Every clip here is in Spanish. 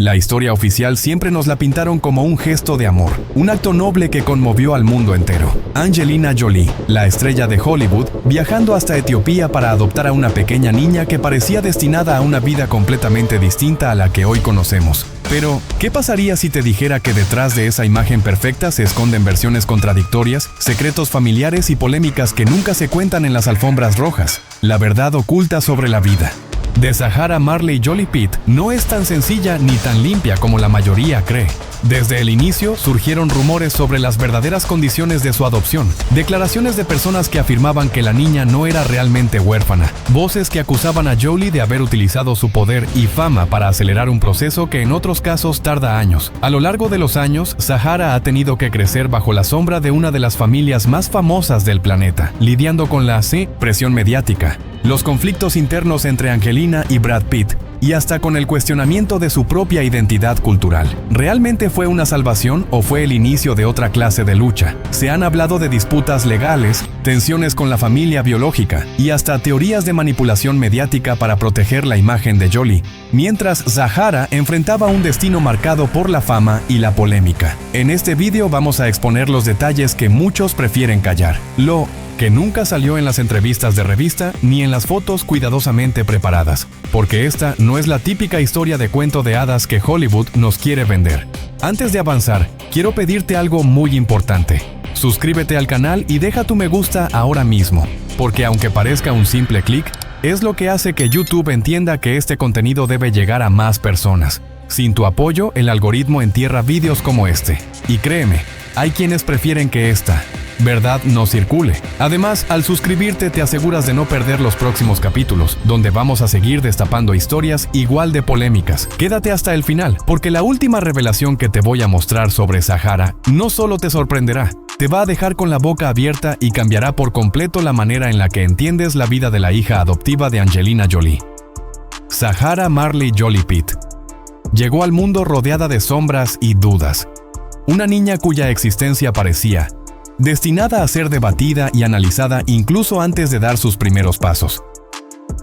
La historia oficial siempre nos la pintaron como un gesto de amor, un acto noble que conmovió al mundo entero. Angelina Jolie, la estrella de Hollywood, viajando hasta Etiopía para adoptar a una pequeña niña que parecía destinada a una vida completamente distinta a la que hoy conocemos. Pero, ¿qué pasaría si te dijera que detrás de esa imagen perfecta se esconden versiones contradictorias, secretos familiares y polémicas que nunca se cuentan en las alfombras rojas? La verdad oculta sobre la vida de Zahara Marley Jolie Pitt no es tan sencilla ni tan limpia como la mayoría cree. Desde el inicio surgieron rumores sobre las verdaderas condiciones de su adopción, declaraciones de personas que afirmaban que la niña no era realmente huérfana, voces que acusaban a Jolie de haber utilizado su poder y fama para acelerar un proceso que en otros casos tarda años. A lo largo de los años, Zahara ha tenido que crecer bajo la sombra de una de las familias más famosas del planeta, lidiando con la presión mediática, los conflictos internos entre Angelina y Brad Pitt, y hasta con el cuestionamiento de su propia identidad cultural. ¿Realmente fue una salvación o fue el inicio de otra clase de lucha? Se han hablado de disputas legales, tensiones con la familia biológica y hasta teorías de manipulación mediática para proteger la imagen de Jolie, mientras Zahara enfrentaba un destino marcado por la fama y la polémica. En este video vamos a exponer los detalles que muchos prefieren callar, lo que nunca salió en las entrevistas de revista ni en las fotos cuidadosamente preparadas, porque esta no es la típica historia de cuento de hadas que Hollywood nos quiere vender. Antes de avanzar, quiero pedirte algo muy importante. Suscríbete al canal y deja tu me gusta ahora mismo, porque aunque parezca un simple clic, es lo que hace que YouTube entienda que este contenido debe llegar a más personas. Sin tu apoyo, el algoritmo entierra vídeos como este. Y créeme, hay quienes prefieren que esta verdad no circule. Además, al suscribirte te aseguras de no perder los próximos capítulos, donde vamos a seguir destapando historias igual de polémicas. Quédate hasta el final, porque la última revelación que te voy a mostrar sobre Zahara no solo te sorprenderá, te va a dejar con la boca abierta y cambiará por completo la manera en la que entiendes la vida de la hija adoptiva de Angelina Jolie. Zahara Marley Jolie Pitt llegó al mundo rodeada de sombras y dudas. Una niña cuya existencia parecía destinada a ser debatida y analizada incluso antes de dar sus primeros pasos.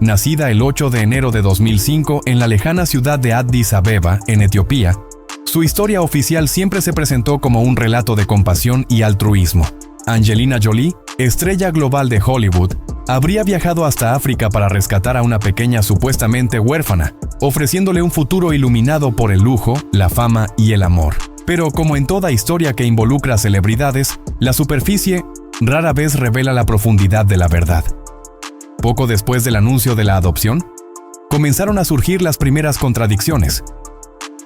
Nacida el 8 de enero de 2005 en la lejana ciudad de Addis Abeba, en Etiopía, su historia oficial siempre se presentó como un relato de compasión y altruismo. Angelina Jolie, estrella global de Hollywood, habría viajado hasta África para rescatar a una pequeña supuestamente huérfana, ofreciéndole un futuro iluminado por el lujo, la fama y el amor. Pero como en toda historia que involucra celebridades, la superficie rara vez revela la profundidad de la verdad. Poco después del anuncio de la adopción, comenzaron a surgir las primeras contradicciones.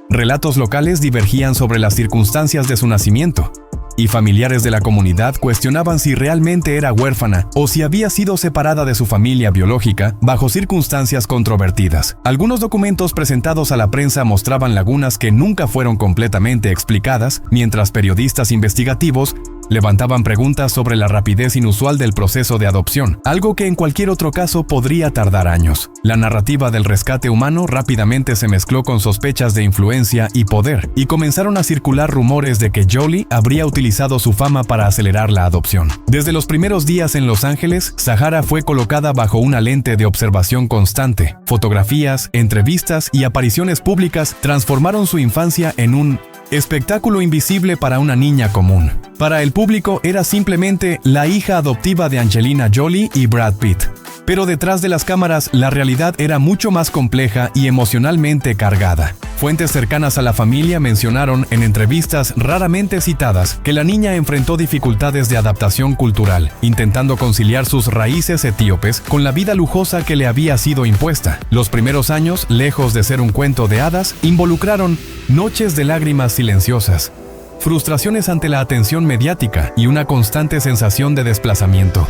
Relatos locales divergían sobre las circunstancias de su nacimiento, y familiares de la comunidad cuestionaban si realmente era huérfana o si había sido separada de su familia biológica bajo circunstancias controvertidas. Algunos documentos presentados a la prensa mostraban lagunas que nunca fueron completamente explicadas, mientras periodistas investigativos levantaban preguntas sobre la rapidez inusual del proceso de adopción, algo que en cualquier otro caso podría tardar años. La narrativa del rescate humano rápidamente se mezcló con sospechas de influencia y poder, y comenzaron a circular rumores de que Jolie habría utilizado su fama para acelerar la adopción. Desde los primeros días en Los Ángeles, Zahara fue colocada bajo una lente de observación constante. Fotografías, entrevistas y apariciones públicas transformaron su infancia en un espectáculo invisible para una niña común. Para el público era simplemente la hija adoptiva de Angelina Jolie y Brad Pitt. Pero detrás de las cámaras, la realidad era mucho más compleja y emocionalmente cargada. Fuentes cercanas a la familia mencionaron en entrevistas raramente citadas que la niña enfrentó dificultades de adaptación cultural, intentando conciliar sus raíces etíopes con la vida lujosa que le había sido impuesta. Los primeros años, lejos de ser un cuento de hadas, involucraron noches de lágrimas silenciosas, frustraciones ante la atención mediática y una constante sensación de desplazamiento.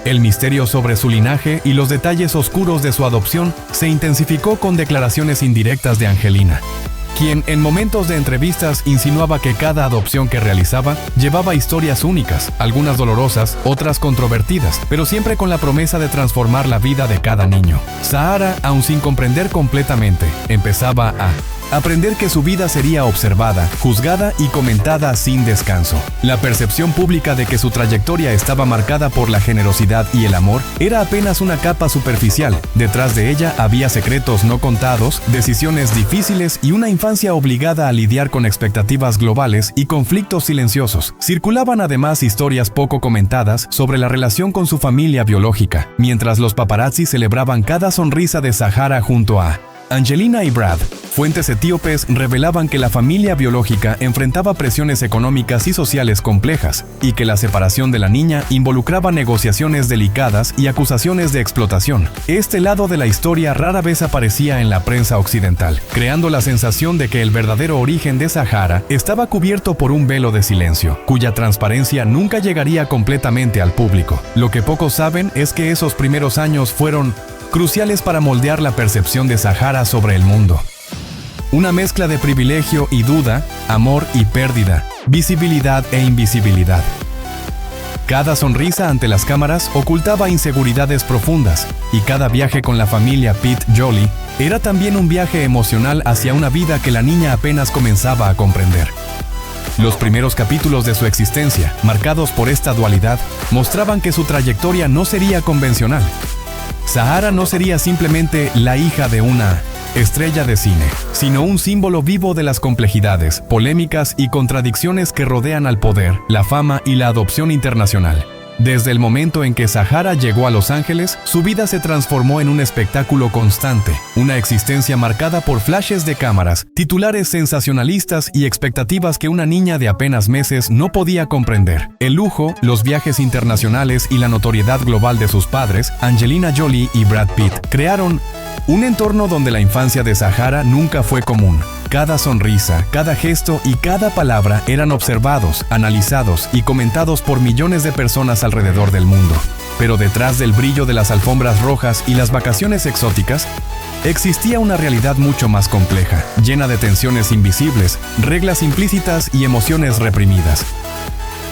El misterio sobre su linaje y los detalles oscuros de su adopción se intensificó con declaraciones indirectas de Angelina, quien en momentos de entrevistas insinuaba que cada adopción que realizaba llevaba historias únicas, algunas dolorosas, otras controvertidas, pero siempre con la promesa de transformar la vida de cada niño. Zahara, aun sin comprender completamente, empezaba a aprender que su vida sería observada, juzgada y comentada sin descanso. La percepción pública de que su trayectoria estaba marcada por la generosidad y el amor era apenas una capa superficial. Detrás de ella había secretos no contados, decisiones difíciles y una infancia obligada a lidiar con expectativas globales y conflictos silenciosos. Circulaban además historias poco comentadas sobre la relación con su familia biológica, mientras los paparazzi celebraban cada sonrisa de Zahara junto a Angelina y Brad. Fuentes etíopes revelaban que la familia biológica enfrentaba presiones económicas y sociales complejas, y que la separación de la niña involucraba negociaciones delicadas y acusaciones de explotación. Este lado de la historia rara vez aparecía en la prensa occidental, creando la sensación de que el verdadero origen de Zahara estaba cubierto por un velo de silencio, cuya transparencia nunca llegaría completamente al público. Lo que pocos saben es que esos primeros años fueron cruciales para moldear la percepción de Zahara sobre el mundo. Una mezcla de privilegio y duda, amor y pérdida, visibilidad e invisibilidad. Cada sonrisa ante las cámaras ocultaba inseguridades profundas, y cada viaje con la familia Pitt Joly era también un viaje emocional hacia una vida que la niña apenas comenzaba a comprender. Los primeros capítulos de su existencia, marcados por esta dualidad, mostraban que su trayectoria no sería convencional. Zahara no sería simplemente la hija de una estrella de cine, sino un símbolo vivo de las complejidades, polémicas y contradicciones que rodean al poder, la fama y la adopción internacional. Desde el momento en que Zahara llegó a Los Ángeles, su vida se transformó en un espectáculo constante, una existencia marcada por flashes de cámaras, titulares sensacionalistas y expectativas que una niña de apenas meses no podía comprender. El lujo, los viajes internacionales y la notoriedad global de sus padres, Angelina Jolie y Brad Pitt, crearon un entorno donde la infancia de Zahara nunca fue común. Cada sonrisa, cada gesto y cada palabra eran observados, analizados y comentados por millones de personas alrededor del mundo. Pero detrás del brillo de las alfombras rojas y las vacaciones exóticas, existía una realidad mucho más compleja, llena de tensiones invisibles, reglas implícitas y emociones reprimidas.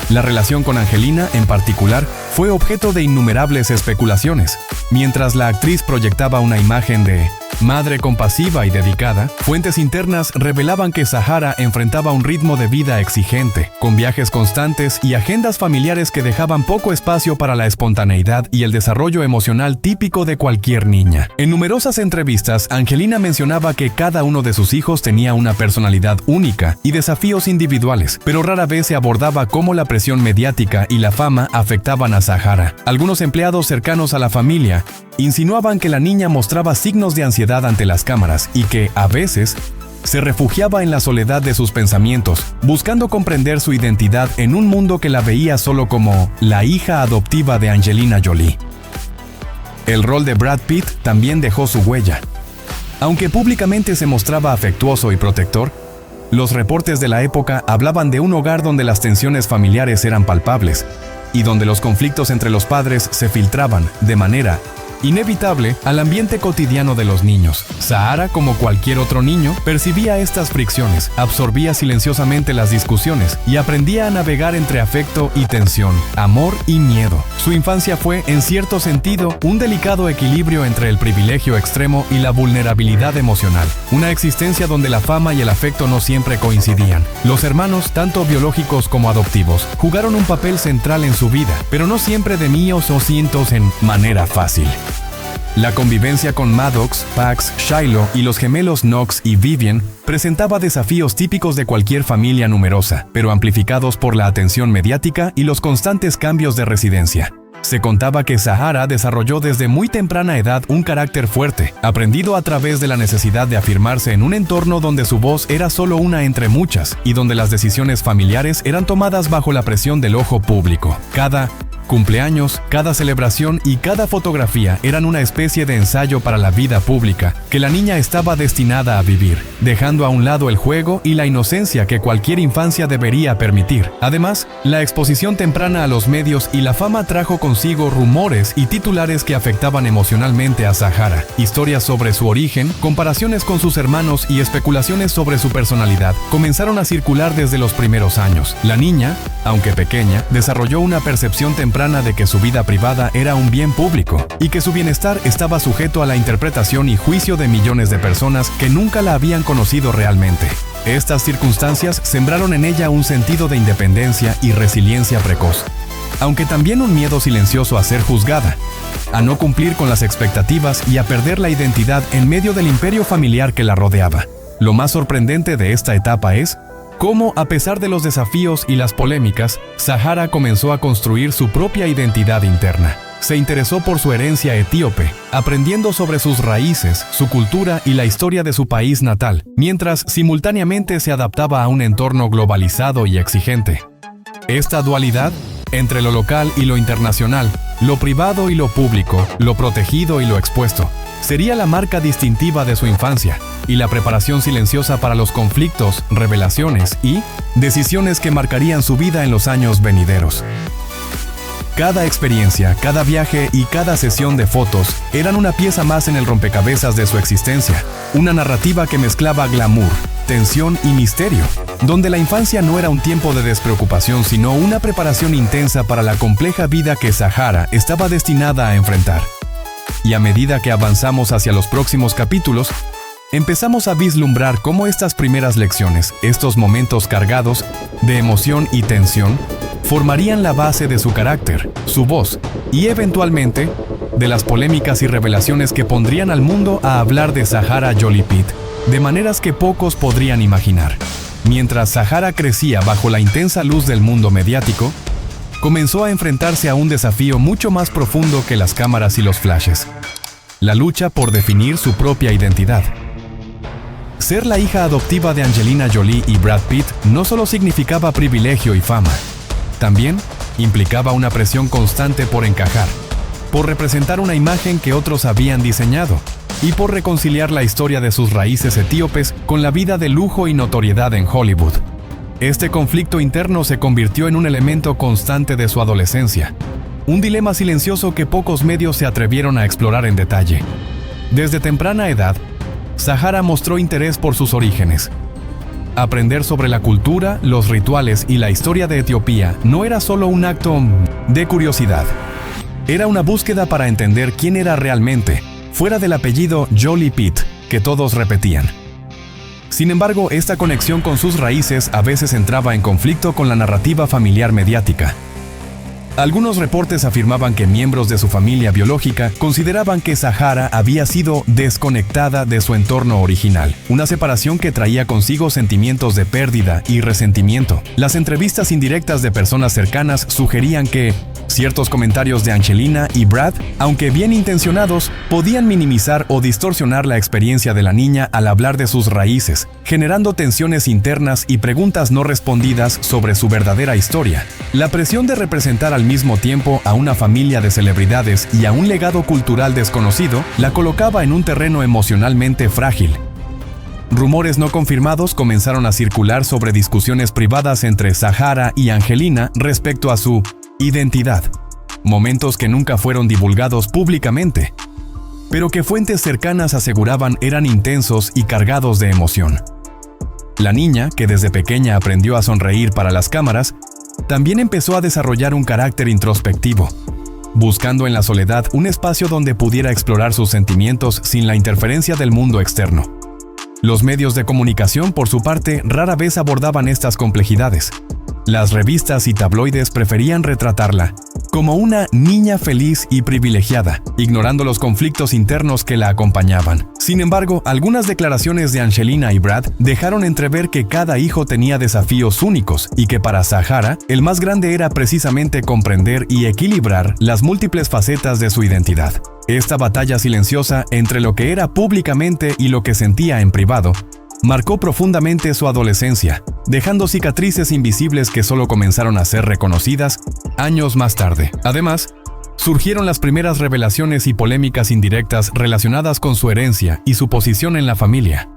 La relación con Angelina, en particular, fue objeto de innumerables especulaciones. Mientras la actriz proyectaba una imagen de madre compasiva y dedicada, fuentes internas revelaban que Zahara enfrentaba un ritmo de vida exigente, con viajes constantes y agendas familiares que dejaban poco espacio para la espontaneidad y el desarrollo emocional típico de cualquier niña. En numerosas entrevistas, Angelina mencionaba que cada uno de sus hijos tenía una personalidad única y desafíos individuales, pero rara vez se abordaba cómo la presión mediática y la fama afectaban a Zahara. Algunos empleados cercanos a la familia insinuaban que la niña mostraba signos de ansiedad ante las cámaras y que, a veces, se refugiaba en la soledad de sus pensamientos, buscando comprender su identidad en un mundo que la veía solo como la hija adoptiva de Angelina Jolie. El rol de Brad Pitt también dejó su huella. Aunque públicamente se mostraba afectuoso y protector, los reportes de la época hablaban de un hogar donde las tensiones familiares eran palpables y donde los conflictos entre los padres se filtraban de manera inevitable al ambiente cotidiano de los niños. Zahara, como cualquier otro niño, percibía estas fricciones, absorbía silenciosamente las discusiones y aprendía a navegar entre afecto y tensión, amor y miedo. Su infancia fue, en cierto sentido, un delicado equilibrio entre el privilegio extremo y la vulnerabilidad emocional, una existencia donde la fama y el afecto no siempre coincidían. Los hermanos, tanto biológicos como adoptivos, jugaron un papel central en su vida, pero no siempre de míos o cientos en manera fácil. La convivencia con Maddox, Pax, Shiloh y los gemelos Knox y Vivian presentaba desafíos típicos de cualquier familia numerosa, pero amplificados por la atención mediática y los constantes cambios de residencia. Se contaba que Zahara desarrolló desde muy temprana edad un carácter fuerte, aprendido a través de la necesidad de afirmarse en un entorno donde su voz era solo una entre muchas y donde las decisiones familiares eran tomadas bajo la presión del ojo público. Cada cumpleaños, cada celebración y cada fotografía eran una especie de ensayo para la vida pública que la niña estaba destinada a vivir, dejando a un lado el juego y la inocencia que cualquier infancia debería permitir. Además, la exposición temprana a los medios y la fama trajo consigo rumores y titulares que afectaban emocionalmente a Zahara. Historias sobre su origen, comparaciones con sus hermanos y especulaciones sobre su personalidad comenzaron a circular desde los primeros años. La niña, aunque pequeña, desarrolló una percepción temprana temprana de que su vida privada era un bien público y que su bienestar estaba sujeto a la interpretación y juicio de millones de personas que nunca la habían conocido realmente. Estas circunstancias sembraron en ella un sentido de independencia y resiliencia precoz, aunque también un miedo silencioso a ser juzgada, a no cumplir con las expectativas y a perder la identidad en medio del imperio familiar que la rodeaba. Lo más sorprendente de esta etapa es cómo, a pesar de los desafíos y las polémicas, Zahara comenzó a construir su propia identidad interna. Se interesó por su herencia etíope, aprendiendo sobre sus raíces, su cultura y la historia de su país natal, mientras simultáneamente se adaptaba a un entorno globalizado y exigente. Esta dualidad, entre lo local y lo internacional, lo privado y lo público, lo protegido y lo expuesto, sería la marca distintiva de su infancia y la preparación silenciosa para los conflictos, revelaciones y decisiones que marcarían su vida en los años venideros. Cada experiencia, cada viaje y cada sesión de fotos eran una pieza más en el rompecabezas de su existencia, una narrativa que mezclaba glamour, tensión y misterio, donde la infancia no era un tiempo de despreocupación, sino una preparación intensa para la compleja vida que Zahara estaba destinada a enfrentar. Y a medida que avanzamos hacia los próximos capítulos, empezamos a vislumbrar cómo estas primeras lecciones, estos momentos cargados de emoción y tensión, formarían la base de su carácter, su voz y, eventualmente, de las polémicas y revelaciones que pondrían al mundo a hablar de Zahara Jolie Pitt, de maneras que pocos podrían imaginar. Mientras Zahara crecía bajo la intensa luz del mundo mediático, comenzó a enfrentarse a un desafío mucho más profundo que las cámaras y los flashes: la lucha por definir su propia identidad. Ser la hija adoptiva de Angelina Jolie y Brad Pitt no solo significaba privilegio y fama, también implicaba una presión constante por encajar, por representar una imagen que otros habían diseñado y por reconciliar la historia de sus raíces etíopes con la vida de lujo y notoriedad en Hollywood. Este conflicto interno se convirtió en un elemento constante de su adolescencia, un dilema silencioso que pocos medios se atrevieron a explorar en detalle. Desde temprana edad, Zahara mostró interés por sus orígenes. Aprender sobre la cultura, los rituales y la historia de Etiopía no era solo un acto de curiosidad. Era una búsqueda para entender quién era realmente, fuera del apellido Jolie Pitt, que todos repetían. Sin embargo, esta conexión con sus raíces a veces entraba en conflicto con la narrativa familiar mediática. Algunos reportes afirmaban que miembros de su familia biológica consideraban que Zahara había sido desconectada de su entorno original, una separación que traía consigo sentimientos de pérdida y resentimiento. Las entrevistas indirectas de personas cercanas sugerían que ciertos comentarios de Angelina y Brad, aunque bien intencionados, podían minimizar o distorsionar la experiencia de la niña al hablar de sus raíces, generando tensiones internas y preguntas no respondidas sobre su verdadera historia. La presión de representar al mismo tiempo a una familia de celebridades y a un legado cultural desconocido la colocaba en un terreno emocionalmente frágil. Rumores no confirmados comenzaron a circular sobre discusiones privadas entre Zahara y Angelina respecto a su identidad, momentos que nunca fueron divulgados públicamente, pero que fuentes cercanas aseguraban eran intensos y cargados de emoción. La niña, que desde pequeña aprendió a sonreír para las cámaras, también empezó a desarrollar un carácter introspectivo, buscando en la soledad un espacio donde pudiera explorar sus sentimientos sin la interferencia del mundo externo. Los medios de comunicación, por su parte, rara vez abordaban estas complejidades. Las revistas y tabloides preferían retratarla como una niña feliz y privilegiada, ignorando los conflictos internos que la acompañaban. Sin embargo, algunas declaraciones de Angelina y Brad dejaron entrever que cada hijo tenía desafíos únicos y que para Zahara, el más grande era precisamente comprender y equilibrar las múltiples facetas de su identidad. Esta batalla silenciosa entre lo que era públicamente y lo que sentía en privado marcó profundamente su adolescencia, dejando cicatrices invisibles que solo comenzaron a ser reconocidas años más tarde. Además, surgieron las primeras revelaciones y polémicas indirectas relacionadas con su herencia y su posición en la familia.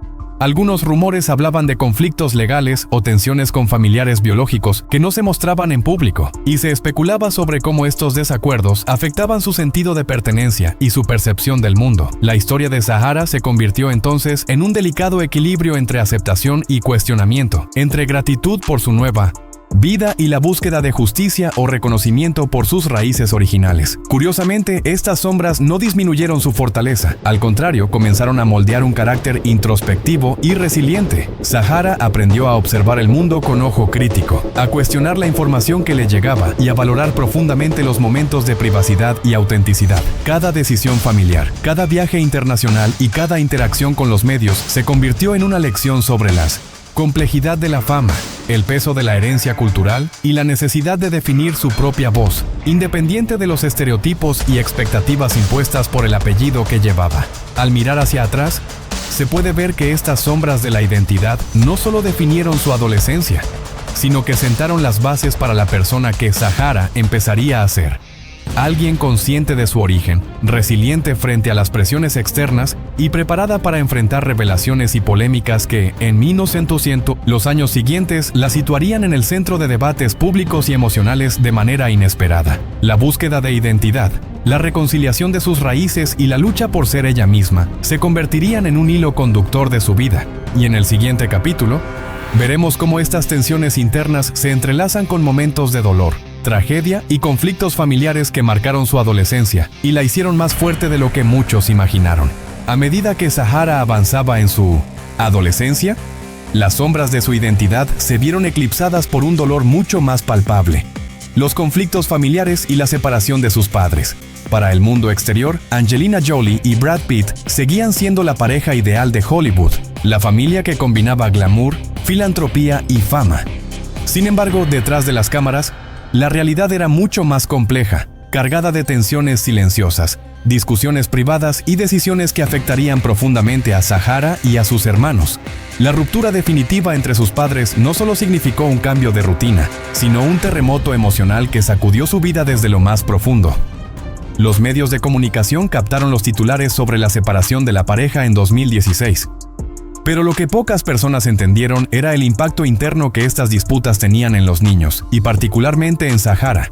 Algunos rumores hablaban de conflictos legales o tensiones con familiares biológicos que no se mostraban en público, y se especulaba sobre cómo estos desacuerdos afectaban su sentido de pertenencia y su percepción del mundo. La historia de Zahara se convirtió entonces en un delicado equilibrio entre aceptación y cuestionamiento, entre gratitud por su nueva vida y la búsqueda de justicia o reconocimiento por sus raíces originales. Curiosamente, estas sombras no disminuyeron su fortaleza, al contrario, comenzaron a moldear un carácter introspectivo y resiliente. Sahara aprendió a observar el mundo con ojo crítico, a cuestionar la información que le llegaba y a valorar profundamente los momentos de privacidad y autenticidad. Cada decisión familiar, cada viaje internacional y cada interacción con los medios se convirtió en una lección sobre las complejidad de la fama, el peso de la herencia cultural y la necesidad de definir su propia voz, independiente de los estereotipos y expectativas impuestas por el apellido que llevaba. Al mirar hacia atrás, se puede ver que estas sombras de la identidad no solo definieron su adolescencia, sino que sentaron las bases para la persona que Sahara empezaría a ser. Alguien consciente de su origen, resiliente frente a las presiones externas y preparada para enfrentar revelaciones y polémicas que, en 1900, los años siguientes la situarían en el centro de debates públicos y emocionales de manera inesperada. La búsqueda de identidad, la reconciliación de sus raíces y la lucha por ser ella misma se convertirían en un hilo conductor de su vida. Y en el siguiente capítulo, veremos cómo estas tensiones internas se entrelazan con momentos de dolor, tragedia y conflictos familiares que marcaron su adolescencia y la hicieron más fuerte de lo que muchos imaginaron. A medida que Sahara avanzaba en su adolescencia, las sombras de su identidad se vieron eclipsadas por un dolor mucho más palpable: los conflictos familiares y la separación de sus padres. Para el mundo exterior, Angelina Jolie y Brad Pitt seguían siendo la pareja ideal de Hollywood, la familia que combinaba glamour, filantropía y fama. Sin embargo, detrás de las cámaras, la realidad era mucho más compleja, cargada de tensiones silenciosas, discusiones privadas y decisiones que afectarían profundamente a Sahara y a sus hermanos. La ruptura definitiva entre sus padres no solo significó un cambio de rutina, sino un terremoto emocional que sacudió su vida desde lo más profundo. Los medios de comunicación captaron los titulares sobre la separación de la pareja en 2016. Pero lo que pocas personas entendieron era el impacto interno que estas disputas tenían en los niños, y particularmente en Sahara.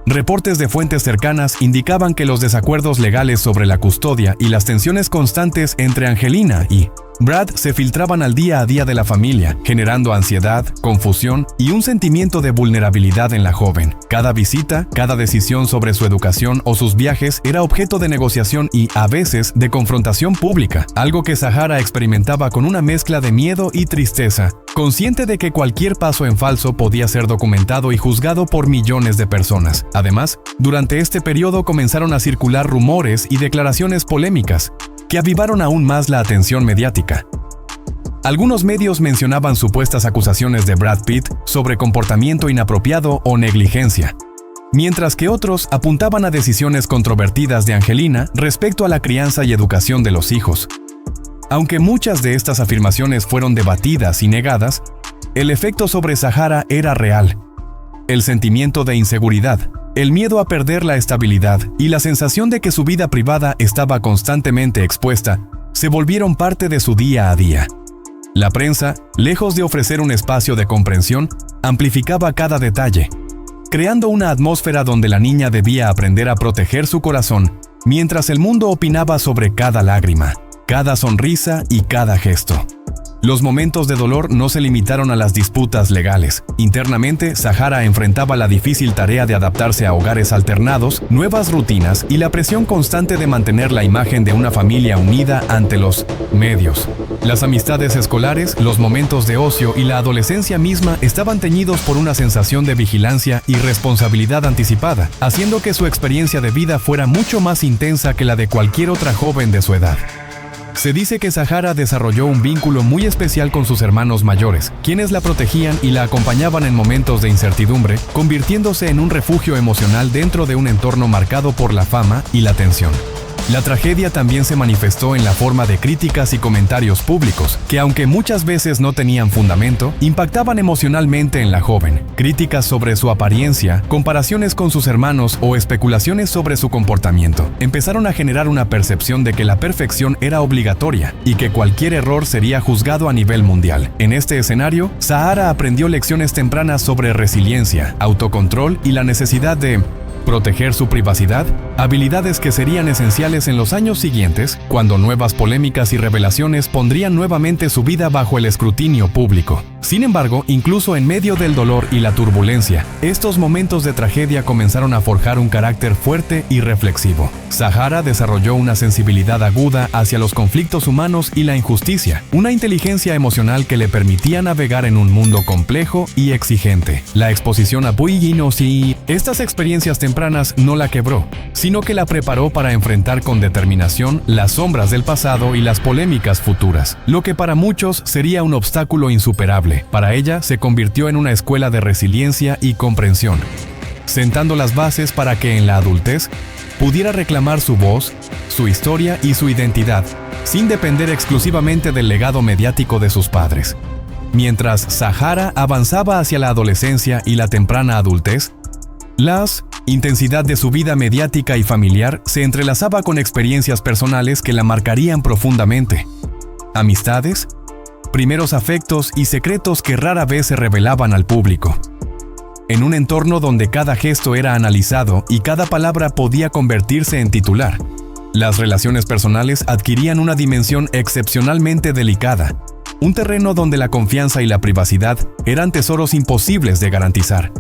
Reportes de fuentes cercanas indicaban que los desacuerdos legales sobre la custodia y las tensiones constantes entre Angelina y Brad se filtraban al día a día de la familia, generando ansiedad, confusión y un sentimiento de vulnerabilidad en la joven. Cada visita, cada decisión sobre su educación o sus viajes era objeto de negociación y, a veces, de confrontación pública, algo que Sahara experimentaba con una mezcla de miedo y tristeza, consciente de que cualquier paso en falso podía ser documentado y juzgado por millones de personas. Además, durante este periodo comenzaron a circular rumores y declaraciones polémicas, que avivaron aún más la atención mediática. Algunos medios mencionaban supuestas acusaciones de Brad Pitt sobre comportamiento inapropiado o negligencia, mientras que otros apuntaban a decisiones controvertidas de Angelina respecto a la crianza y educación de los hijos. Aunque muchas de estas afirmaciones fueron debatidas y negadas, el efecto sobre Sahara era real. El sentimiento de inseguridad, el miedo a perder la estabilidad y la sensación de que su vida privada estaba constantemente expuesta se volvieron parte de su día a día. La prensa, lejos de ofrecer un espacio de comprensión, amplificaba cada detalle, creando una atmósfera donde la niña debía aprender a proteger su corazón, mientras el mundo opinaba sobre cada lágrima, cada sonrisa y cada gesto. Los momentos de dolor no se limitaron a las disputas legales. Internamente, Sahara enfrentaba la difícil tarea de adaptarse a hogares alternados, nuevas rutinas y la presión constante de mantener la imagen de una familia unida ante los medios. Las amistades escolares, los momentos de ocio y la adolescencia misma estaban teñidos por una sensación de vigilancia y responsabilidad anticipada, haciendo que su experiencia de vida fuera mucho más intensa que la de cualquier otra joven de su edad. Se dice que Sahara desarrolló un vínculo muy especial con sus hermanos mayores, quienes la protegían y la acompañaban en momentos de incertidumbre, convirtiéndose en un refugio emocional dentro de un entorno marcado por la fama y la tensión. La tragedia también se manifestó en la forma de críticas y comentarios públicos, que aunque muchas veces no tenían fundamento, impactaban emocionalmente en la joven. Críticas sobre su apariencia, comparaciones con sus hermanos o especulaciones sobre su comportamiento empezaron a generar una percepción de que la perfección era obligatoria y que cualquier error sería juzgado a nivel mundial. En este escenario, Sahara aprendió lecciones tempranas sobre resiliencia, autocontrol y la necesidad de proteger su privacidad, habilidades que serían esenciales en los años siguientes, cuando nuevas polémicas y revelaciones pondrían nuevamente su vida bajo el escrutinio público. Sin embargo, incluso en medio del dolor y la turbulencia, estos momentos de tragedia comenzaron a forjar un carácter fuerte y reflexivo. Zahara desarrolló una sensibilidad aguda hacia los conflictos humanos y la injusticia, una inteligencia emocional que le permitía navegar en un mundo complejo y exigente. La exposición a Puigginos y estas experiencias tempranas no la quebró, sino que la preparó para enfrentar con determinación las sombras del pasado y las polémicas futuras. Lo que para muchos sería un obstáculo insuperable, para ella se convirtió en una escuela de resiliencia y comprensión, sentando las bases para que en la adultez pudiera reclamar su voz, su historia y su identidad, sin depender exclusivamente del legado mediático de sus padres. Mientras Zahara avanzaba hacia la adolescencia y la temprana adultez, la intensidad de su vida mediática y familiar se entrelazaba con experiencias personales que la marcarían profundamente. Amistades, primeros afectos y secretos que rara vez se revelaban al público. En un entorno donde cada gesto era analizado y cada palabra podía convertirse en titular, las relaciones personales adquirían una dimensión excepcionalmente delicada, un terreno donde la confianza y la privacidad eran tesoros imposibles de garantizar.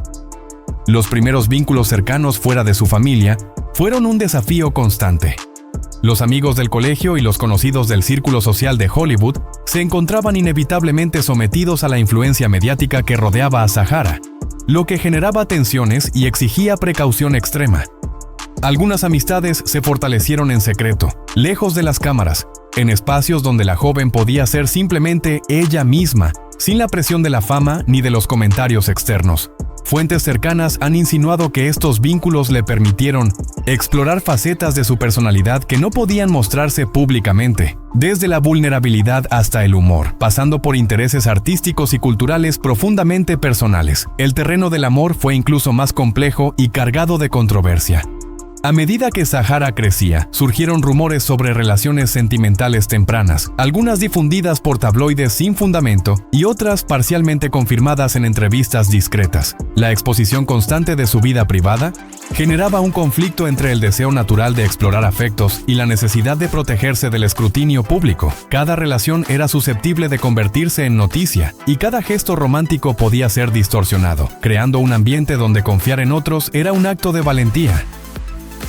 Los primeros vínculos cercanos fuera de su familia fueron un desafío constante. Los amigos del colegio y los conocidos del círculo social de Hollywood se encontraban inevitablemente sometidos a la influencia mediática que rodeaba a Zahara, lo que generaba tensiones y exigía precaución extrema. Algunas amistades se fortalecieron en secreto, lejos de las cámaras, en espacios donde la joven podía ser simplemente ella misma, sin la presión de la fama ni de los comentarios externos. Fuentes cercanas han insinuado que estos vínculos le permitieron explorar facetas de su personalidad que no podían mostrarse públicamente, desde la vulnerabilidad hasta el humor, pasando por intereses artísticos y culturales profundamente personales. El terreno del amor fue incluso más complejo y cargado de controversia. A medida que Zahara crecía, surgieron rumores sobre relaciones sentimentales tempranas, algunas difundidas por tabloides sin fundamento y otras parcialmente confirmadas en entrevistas discretas. La exposición constante de su vida privada generaba un conflicto entre el deseo natural de explorar afectos y la necesidad de protegerse del escrutinio público. Cada relación era susceptible de convertirse en noticia, y cada gesto romántico podía ser distorsionado, creando un ambiente donde confiar en otros era un acto de valentía.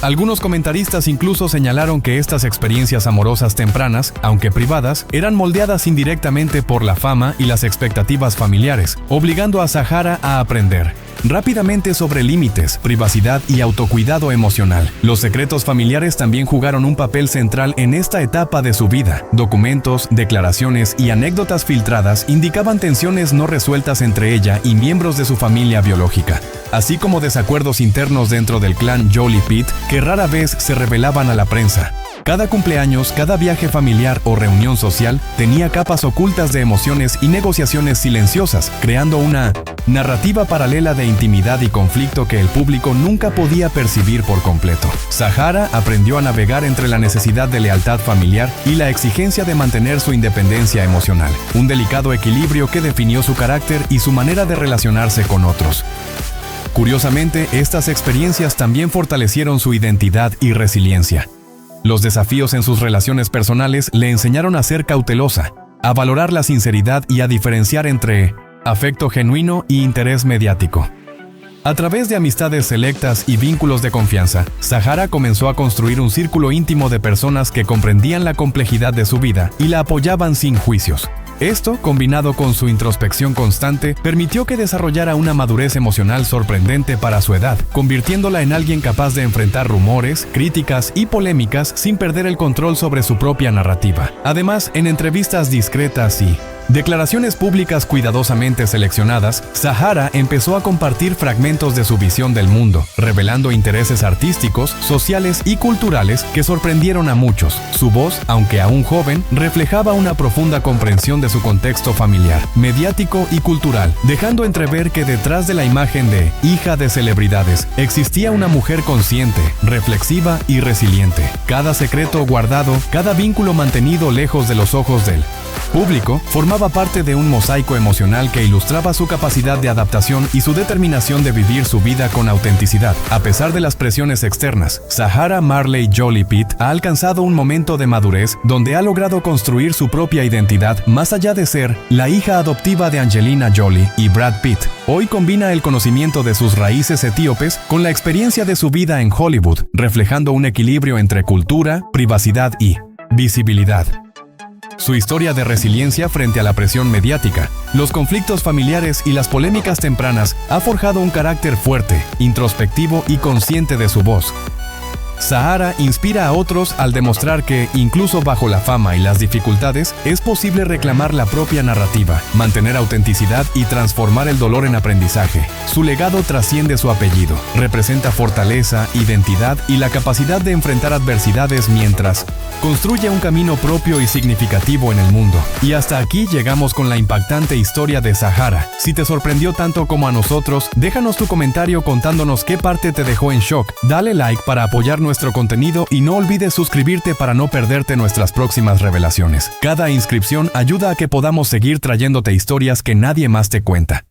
Algunos comentaristas incluso señalaron que estas experiencias amorosas tempranas, aunque privadas, eran moldeadas indirectamente por la fama y las expectativas familiares, obligando a Zahara a aprender rápidamente sobre límites, privacidad y autocuidado emocional. Los secretos familiares también jugaron un papel central en esta etapa de su vida. Documentos, declaraciones y anécdotas filtradas indicaban tensiones no resueltas entre ella y miembros de su familia biológica, así como desacuerdos internos dentro del clan Jolie Pitt que rara vez se revelaban a la prensa. Cada cumpleaños, cada viaje familiar o reunión social tenía capas ocultas de emociones y negociaciones silenciosas, creando una narrativa paralela de intimidad y conflicto que el público nunca podía percibir por completo. Zahara aprendió a navegar entre la necesidad de lealtad familiar y la exigencia de mantener su independencia emocional, un delicado equilibrio que definió su carácter y su manera de relacionarse con otros. Curiosamente, estas experiencias también fortalecieron su identidad y resiliencia. Los desafíos en sus relaciones personales le enseñaron a ser cautelosa, a valorar la sinceridad y a diferenciar entre afecto genuino y interés mediático. A través de amistades selectas y vínculos de confianza, Zahara comenzó a construir un círculo íntimo de personas que comprendían la complejidad de su vida y la apoyaban sin juicios. Esto, combinado con su introspección constante, permitió que desarrollara una madurez emocional sorprendente para su edad, convirtiéndola en alguien capaz de enfrentar rumores, críticas y polémicas sin perder el control sobre su propia narrativa. Además, en entrevistas discretas y declaraciones públicas cuidadosamente seleccionadas, Zahara empezó a compartir fragmentos de su visión del mundo, revelando intereses artísticos, sociales y culturales que sorprendieron a muchos. Su voz, aunque aún joven, reflejaba una profunda comprensión de su contexto familiar, mediático y cultural, dejando entrever que detrás de la imagen de hija de celebridades existía una mujer consciente, reflexiva y resiliente. Cada secreto guardado, cada vínculo mantenido lejos de los ojos del público, formaba parte de un mosaico emocional que ilustraba su capacidad de adaptación y su determinación de vivir su vida con autenticidad. A pesar de las presiones externas, Zahara Marley Jolie Pitt ha alcanzado un momento de madurez donde ha logrado construir su propia identidad más allá de ser la hija adoptiva de Angelina Jolie y Brad Pitt. Hoy combina el conocimiento de sus raíces etíopes con la experiencia de su vida en Hollywood, reflejando un equilibrio entre cultura, privacidad y visibilidad. Su historia de resiliencia frente a la presión mediática, los conflictos familiares y las polémicas tempranas ha forjado un carácter fuerte, introspectivo y consciente de su voz. Zahara inspira a otros al demostrar que, incluso bajo la fama y las dificultades, es posible reclamar la propia narrativa, mantener autenticidad y transformar el dolor en aprendizaje. Su legado trasciende su apellido, representa fortaleza, identidad y la capacidad de enfrentar adversidades mientras construye un camino propio y significativo en el mundo. Y hasta aquí llegamos con la impactante historia de Zahara. Si te sorprendió tanto como a nosotros, déjanos tu comentario contándonos qué parte te dejó en shock. Dale like para apoyar nuestro contenido y no olvides suscribirte para no perderte nuestras próximas revelaciones. Cada inscripción ayuda a que podamos seguir trayéndote historias que nadie más te cuenta.